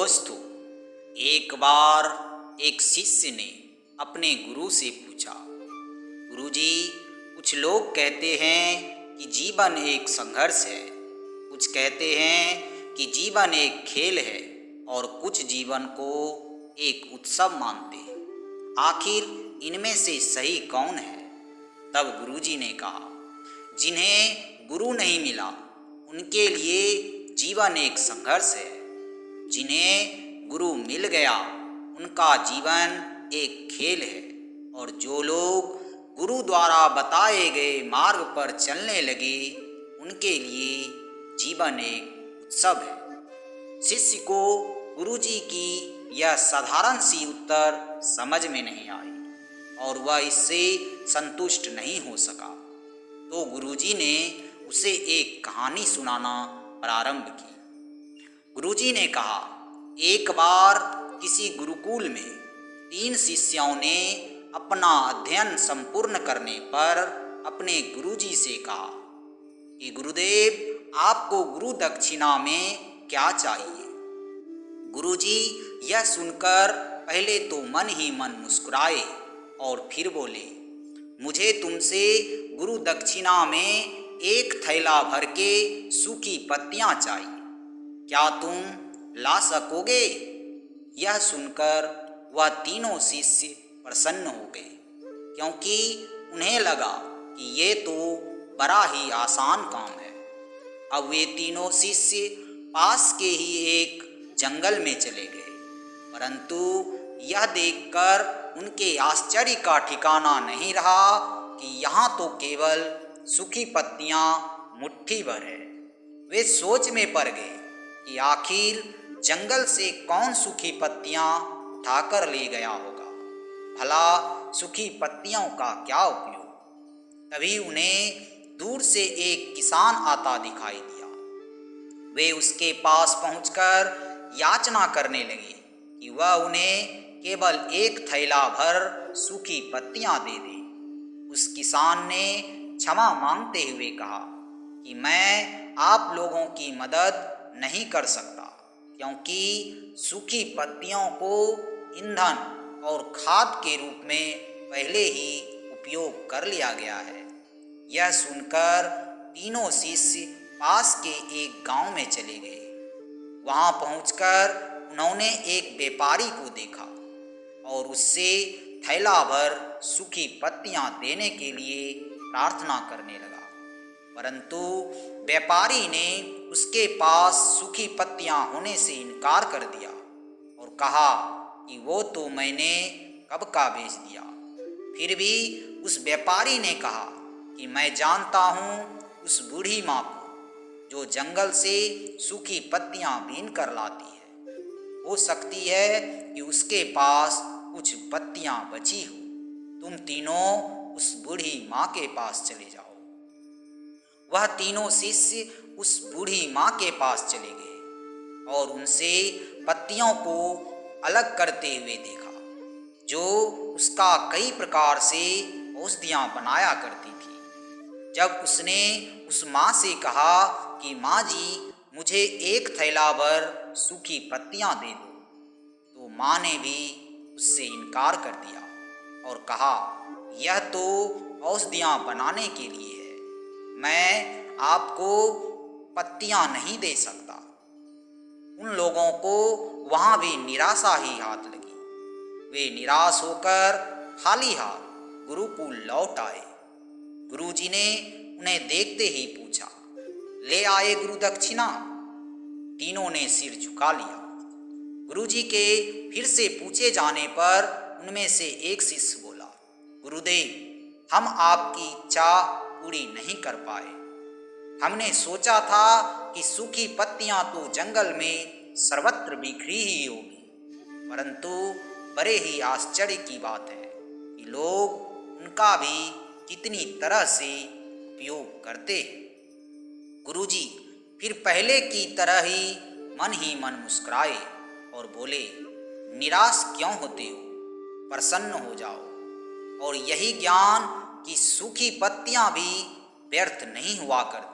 दोस्तों, एक बार एक शिष्य ने अपने गुरु से पूछा, गुरुजी, कुछ लोग कहते हैं कि जीवन एक संघर्ष है, कुछ कहते हैं कि जीवन एक खेल है और कुछ जीवन को एक उत्सव मानते हैं। आखिर इनमें से सही कौन है? तब गुरुजी ने कहा, जिन्हें गुरु नहीं मिला उनके लिए जीवन एक संघर्ष है, जिन्हें गुरु मिल गया उनका जीवन एक खेल है, और जो लोग गुरु द्वारा बताए गए मार्ग पर चलने लगे उनके लिए जीवन एक उत्सव है। शिष्य को गुरुजी की यह साधारण सी उत्तर समझ में नहीं आई और वह इससे संतुष्ट नहीं हो सका। तो गुरुजी ने उसे एक कहानी सुनाना प्रारंभ की। गुरुजी ने कहा, एक बार किसी गुरुकुल में 3 शिष्यों ने अपना अध्ययन संपूर्ण करने पर अपने गुरुजी से कहा कि गुरुदेव, आपको गुरु दक्षिणा में क्या चाहिए? गुरुजी यह सुनकर पहले तो मन ही मन मुस्कुराए और फिर बोले, मुझे तुमसे गुरु दक्षिणा में एक थैला भर के सूखी पत्तियां चाहिए, क्या तुम ला सकोगे? यह सुनकर वह तीनों शिष्य प्रसन्न हो गए, क्योंकि उन्हें लगा कि ये तो बड़ा ही आसान काम है। अब वे तीनों शिष्य पास के ही एक जंगल में चले गए, परंतु यह देखकर उनके आश्चर्य का ठिकाना नहीं रहा कि यहाँ तो केवल सूखी पत्तियाँ मुट्ठी भर है। वे सोच में पड़ गए कि आखिर जंगल से कौन सूखी पत्तियाँ उठाकर ले गया होगा, भला सूखी पत्तियों का क्या उपयोग? तभी उन्हें दूर से एक किसान आता दिखाई दिया। वे उसके पास पहुंचकर याचना करने लगे कि वह उन्हें केवल एक थैला भर सूखी पत्तियां दे दे। उस किसान ने क्षमा मांगते हुए कहा कि मैं आप लोगों की मदद नहीं कर सकता, क्योंकि सूखी पत्तियों को ईंधन और खाद के रूप में पहले ही उपयोग कर लिया गया है। यह सुनकर तीनों शिष्य पास के एक गांव में चले गए। वहां पहुंचकर उन्होंने एक व्यापारी को देखा और उससे थैला भर सूखी पत्तियां देने के लिए प्रार्थना करने लगा, परंतु व्यापारी ने उसके पास सूखी पत्तियां होने से इनकार कर दिया और कहा कि वो तो मैंने कब का बेच दिया। फिर भी उस व्यापारी ने कहा कि मैं जानता हूँ उस बूढ़ी माँ को जो जंगल से सूखी पत्तियां बीन कर लाती है। हो सकती है कि उसके पास कुछ पत्तियां बची हो। तुम तीनों उस बूढ़ी माँ के पास चले जाओ। वह तीनों शिष्य उस बूढ़ी माँ के पास चले गए और उनसे पत्तियों को अलग करते हुए देखा, जो उसका कई प्रकार से औषधियाँ बनाया करती थी। जब उसने उस माँ से कहा कि माँ जी, मुझे एक थैला भर सूखी पत्तियाँ दे दो, तो माँ ने भी उससे इनकार कर दिया और कहा, यह तो औषधियाँ बनाने के लिए है, मैं आपको पत्तियाँ नहीं दे सकता। उन लोगों को वहाँ भी निराशा ही हाथ लगी। वे निराश होकर खाली हाथ गुरुकुल लौट आए। गुरुजी ने उन्हें देखते ही पूछा, ले आए गुरु दक्षिणा? तीनों ने सिर झुका लिया। गुरुजी के फिर से पूछे जाने पर उनमें से एक शिष्य बोला, गुरुदेव, हम आपकी इच्छा पूरी नहीं कर पाए। हमने सोचा था कि सूखी पत्तियां तो जंगल में सर्वत्र बिखरी ही होगी, परंतु बड़े ही आश्चर्य की बात है कि लोग उनका भी कितनी तरह से उपयोग करते हैं। गुरुजी फिर पहले की तरह ही मन मुस्कुराए और बोले, निराश क्यों होते हो? प्रसन्न हो जाओ। और यही ज्ञान कि सूखी पत्तियां भी व्यर्थ नहीं हुआ करती,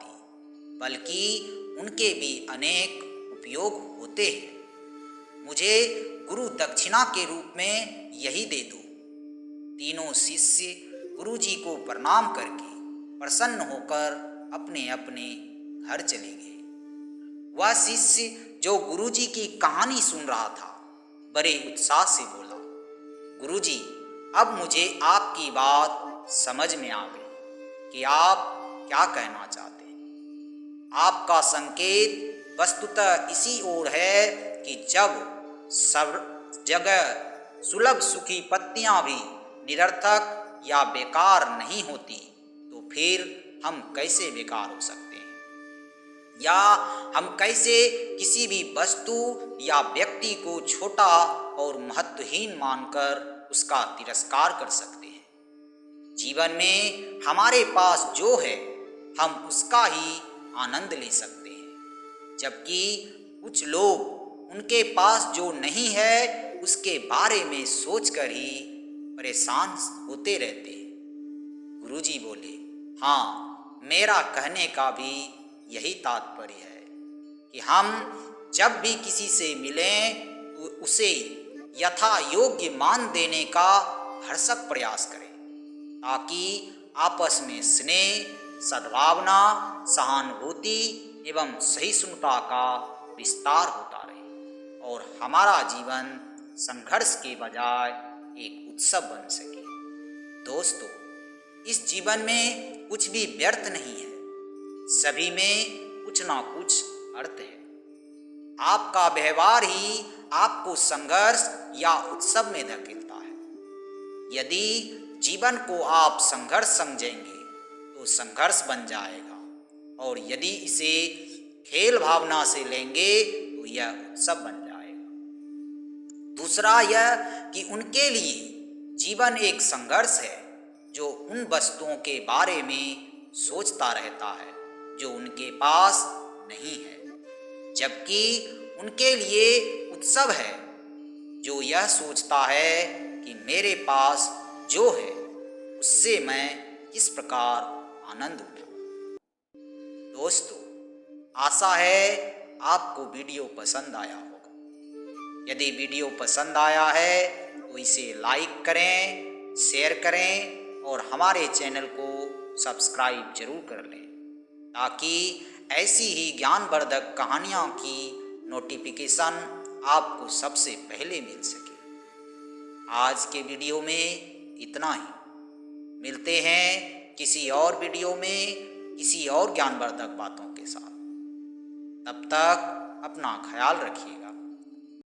बल्कि उनके भी अनेक उपयोग होते हैं। मुझे गुरु दक्षिणा के रूप में यही दे दो। तीनों शिष्य गुरु जी को प्रणाम करके प्रसन्न होकर अपने अपने घर चले गए। वह शिष्य जो गुरु जी की कहानी सुन रहा था बड़े उत्साह से बोला, गुरु जी, अब मुझे आपकी बात समझ में आ गई कि आप क्या कहना चाहते हैं। आपका संकेत वस्तुतः इसी ओर है कि जब सब जगह सुलभ सुखी पत्तियां भी निरर्थक या बेकार नहीं होती तो फिर हम कैसे बेकार हो सकते हैं, या हम कैसे किसी भी वस्तु या व्यक्ति को छोटा और महत्वहीन मानकर उसका तिरस्कार कर सकते हैं। जीवन में हमारे पास जो है हम उसका ही आनंद ले सकते हैं, जबकि कुछ लोग उनके पास जो नहीं है उसके बारे में सोचकर ही परेशान होते रहते हैं। गुरुजी बोले, हाँ, मेरा कहने का भी यही तात्पर्य है कि हम जब भी किसी से मिलें तो उसे यथा योग्य मान देने का भरसक प्रयास करें, ताकि आपस में स्नेह, सद्भावना, सहानुभूति एवं सहिष्णुता का विस्तार होता रहे और हमारा जीवन संघर्ष के बजाय एक उत्सव बन सके। दोस्तों, इस जीवन में कुछ भी व्यर्थ नहीं है, सभी में कुछ ना कुछ अर्थ है। आपका व्यवहार ही आपको संघर्ष या उत्सव में धकेलता है। यदि जीवन को आप संघर्ष समझेंगे तो संघर्ष बन जाएगा, और यदि इसे खेल भावना से लेंगे तो यह उत्सव बन जाएगा। दूसरा यह कि उनके लिए जीवन एक संघर्ष है जो उन वस्तुओं के बारे में सोचता रहता है जो उनके पास नहीं है, जबकि उनके लिए उत्सव है जो यह सोचता है कि मेरे पास जो है उससे मैं किस प्रकार आनंद उठाऊं। दोस्तों, आशा है आपको वीडियो पसंद आया होगा। यदि वीडियो पसंद आया है तो इसे लाइक करें, शेयर करें और हमारे चैनल को सब्सक्राइब जरूर कर लें, ताकि ऐसी ही ज्ञानवर्धक कहानियों की नोटिफिकेशन आपको सबसे पहले मिल सके। आज के वीडियो में इतना ही। मिलते हैं किसी और वीडियो में किसी और ज्ञानवर्धक बातों के साथ। तब तक अपना ख्याल रखिएगा।